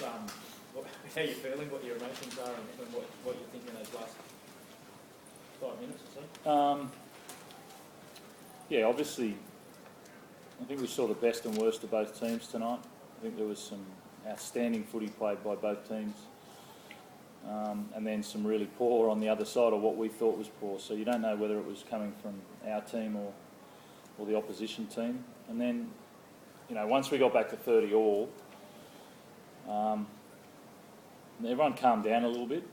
how you're feeling, what your emotions are, and what you're thinking those last 5 minutes or so? Yeah, obviously, I think we saw the best and worst of both teams tonight. I think there was some outstanding footy played by both teams, and then some really poor on the other side of what we thought was poor. So you don't know whether it was coming from our team or the opposition team. And then, once we got back to 30 all, everyone calmed down a little bit.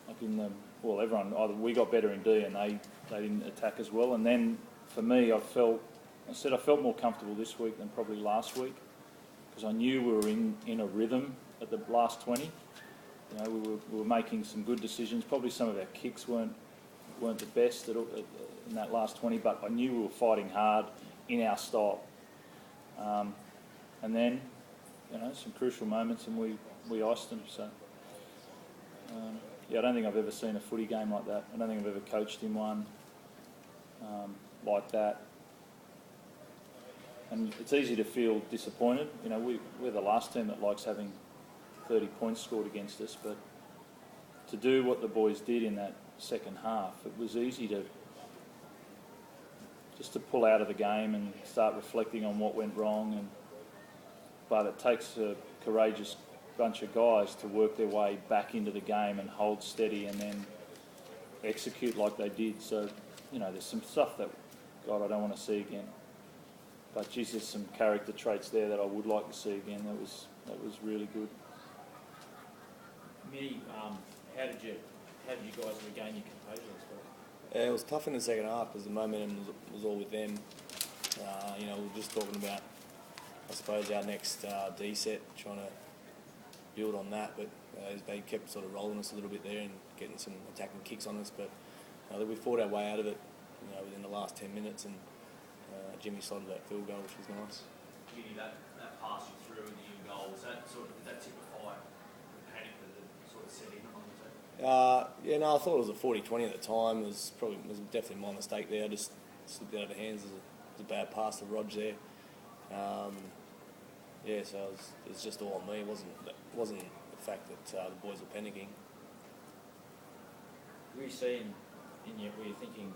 Everyone, either we got better in D and they didn't attack as well. And then for me, I felt more comfortable this week than probably last week, because I knew we were in a rhythm at the last 20. We were making some good decisions. Probably some of our kicks weren't the best in that last 20, but I knew we were fighting hard in our style. And then, some crucial moments, and we iced them. So, I don't think I've ever seen a footy game like that. I don't think I've ever coached in one like that. And it's easy to feel disappointed. We're the last team that likes having 30 points scored against us, but to do what the boys did in that second half, it was easy to pull out of the game and start reflecting on what went wrong. But it takes a courageous bunch of guys to work their way back into the game and hold steady and then execute like they did. So, there's some stuff that, God, I don't want to see again. But geez, there's some character traits there that I would like to see again. That was really good. Mitty, how did you guys regain your composure? It was tough in the second half because the momentum was all with them. We were just talking about, I suppose, our next D set, trying to build on that, but they kept sort of rolling us a little bit there and getting some attacking kicks on us. But we fought our way out of it, within the last 10 minutes, and Jimmy slotted that field goal, which was nice. Jimmy, that pass you through in the in goal, did that typify the panic that sort of set in on the team? I thought it was a 40-20 at the time. It was definitely my mistake there. I just slipped out of the hands. It was a bad pass to Rog there. So it was just all on me. It wasn't the fact that the boys were panicking. Were you seeing were you thinking,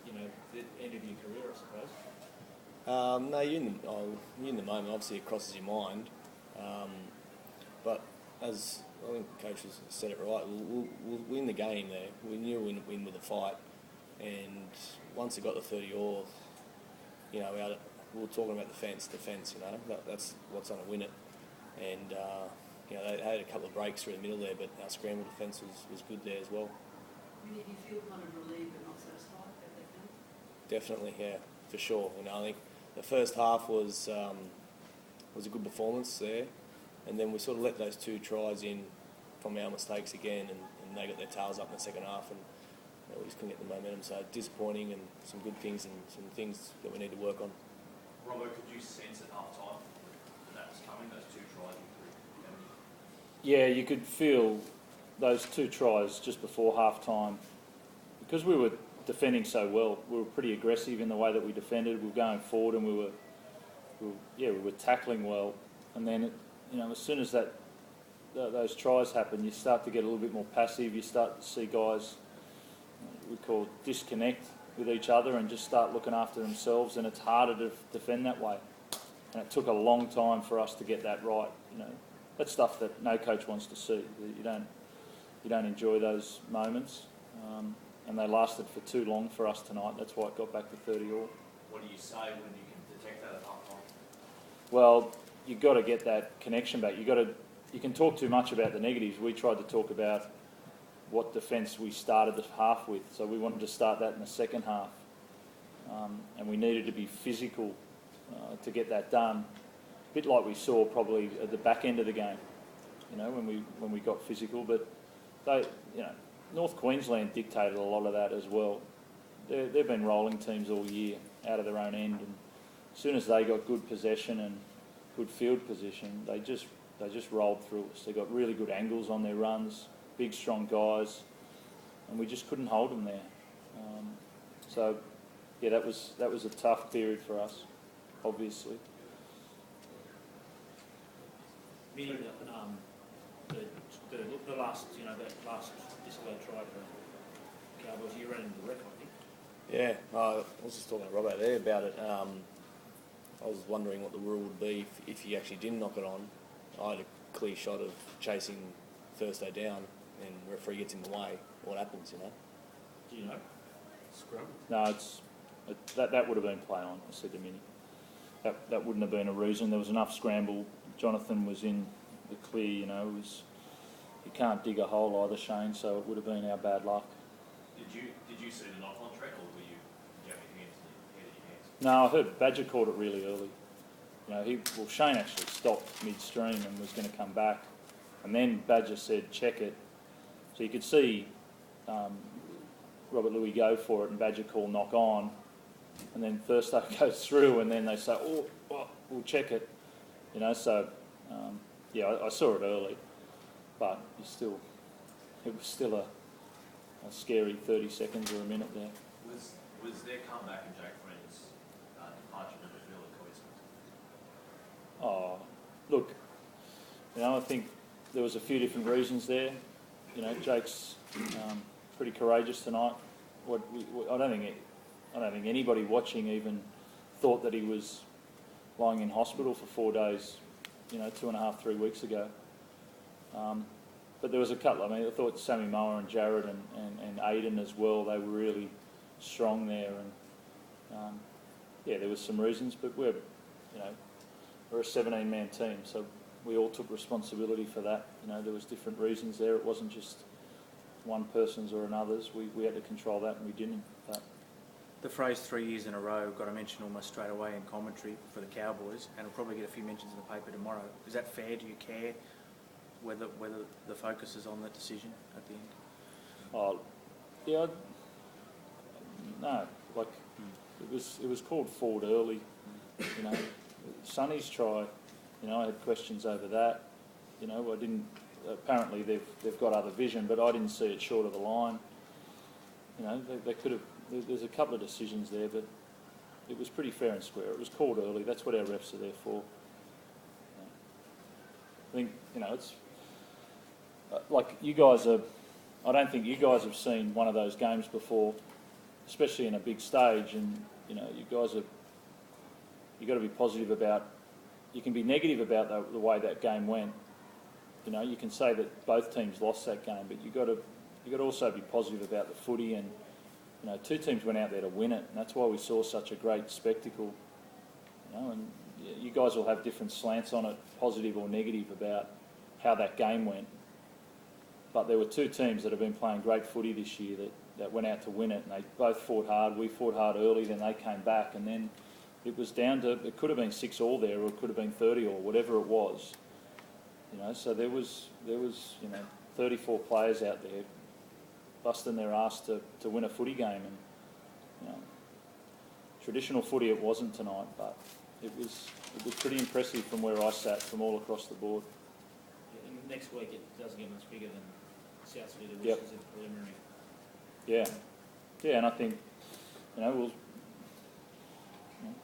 the end of your career, I suppose? No, you're in the moment. Obviously, it crosses your mind. But as I think the coach has said it right, we'll win the game there. We knew we'd win with a fight. And once it got to 30 all, we were talking about the defence. That's what's going to win it. And they had a couple of breaks through the middle there, but our scramble defence was good there as well. Did you feel kind of relieved but not satisfied at that point? Definitely, yeah, for sure. I think the first half was a good performance there, and then we sort of let those 2 tries in from our mistakes again, and they got their tails up in the second half, and we just couldn't get the momentum. So disappointing, and some good things and some things that we need to work on. Robbo, could you sense at half time that was coming, those 2 tries? Yeah, you could feel those 2 tries just before half time, because we were defending so well. We were pretty aggressive in the way that we defended. We were going forward, and we were tackling well. And then, as soon as those tries happen, you start to get a little bit more passive. You start to see guys we call disconnect with each other and just start looking after themselves, and it's harder to defend that way. And it took a long time for us to get that right. That's stuff that no coach wants to see. You don't enjoy those moments, and they lasted for too long for us tonight. That's why it got back to 30 all. What do you say when you can detect that at half time? Well, you've got to get that connection back. You can talk too much about the negatives. We tried to talk about what defence we started the half with, so we wanted to start that in the second half, and we needed to be physical to get that done. A bit like we saw probably at the back end of the game, when we got physical. But North Queensland dictated a lot of that as well. They've been rolling teams all year out of their own end, and as soon as they got good possession and good field position, they just rolled through us. They got really good angles on their runs, big strong guys, and we just couldn't hold them there. That was a tough period for us, obviously. the last, that last disallowed try to the Cowboys, you ran into the ref, I think. Yeah, I was just talking to Rob out there about it. I was wondering what the rule would be if he actually didn't knock it on. I had a clear shot of chasing Thursday down, and referee gets in the way. What happens, Do you know? Scrum. No, that would have been play on, I said to Mini. That wouldn't have been a reason. There was enough scramble. Jonathan was in the clear, you can't dig a hole either, Shane, so it would have been our bad luck. Did you see the knock-on track, or were you jamming your hands in your hands? No, I heard Badger caught it really early. Shane actually stopped midstream and was going to come back, and then Badger said, check it. So you could see Robert Louis go for it and Badger call knock on, and then Thursday goes through, and then they say, we'll check it. I saw it early, but it was still a scary 30 seconds or a minute there. Was their comeback and Jake Friend's departure of the midfield a coincidence? Oh, look, I think there was a few different reasons there. Jake's pretty courageous tonight. I don't think anybody watching even thought that he was lying in hospital for 4 days, 2.5, 3 weeks ago. But there was a couple. I thought Sammy Moa and Jared and Aiden as well, they were really strong there. And there was some reasons, but we're a 17-man team, so we all took responsibility for that. There was different reasons there. It wasn't just one person's or another's. We had to control that, and we didn't. But The phrase 3 years in a row got a mention almost straight away in commentary for the Cowboys, and it'll probably get a few mentions in the paper tomorrow. Is that fair? Do you care whether the focus is on that decision at the end? No. It was called forward early. Sonny's try. I had questions over that. I didn't. Apparently they've got other vision, but I didn't see it short of the line. They could have. There's a couple of decisions there, but it was pretty fair and square. It was called early. That's what our refs are there for. I think it's like you guys are. I don't think you guys have seen one of those games before, especially in a big stage. And you guys are. You got to be positive about. You can be negative about the way that game went. You can say that both teams lost that game, but you got to also be positive about the footy. And two teams went out there to win it, and that's why we saw such a great spectacle. And you guys will have different slants on it, positive or negative, about how that game went. But there were two teams that have been playing great footy this year that went out to win it, and they both fought hard. We fought hard early, then they came back, and then it was down to, it could have been 6-all there, or it could have been 30-all, whatever it was. So there was 34 players out there busting their ass to win a footy game, and traditional footy it wasn't tonight, but it was pretty impressive from where I sat, from all across the board. Yeah, and next week it does get much bigger than South City, the Yep. Roosters in preliminary. Yeah, and I think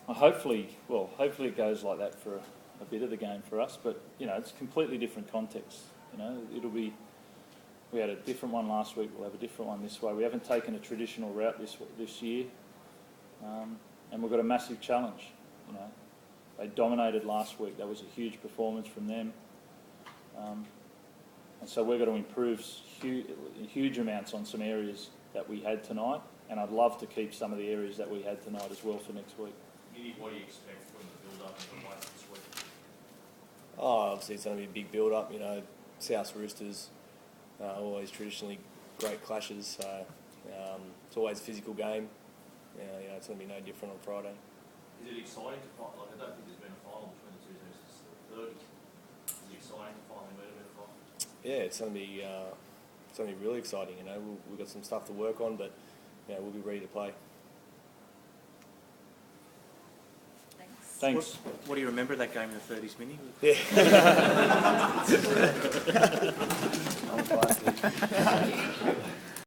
hopefully it goes like that for a bit of the game for us, but it's a completely different context. We had a different one last week. We'll have a different one this way. We haven't taken a traditional route this year, and we've got a massive challenge. They dominated last week. That was a huge performance from them, and so we're going to improve huge amounts on some areas that we had tonight, and I'd love to keep some of the areas that we had tonight as well for next week. What do you expect from the build-up and the play this week? Obviously it's going to be a big build-up. South Roosters, always traditionally great clashes, so it's always a physical game. It's going to be no different on Friday. Is it exciting to fight? I don't think there's been a final between the two teams since the 30s. Is it exciting to finally meet a bit of fight? Yeah, it's going to be really exciting. We've got some stuff to work on, but we'll be ready to play. Thanks. What do you remember of that game in the 30s, Mini? Yeah.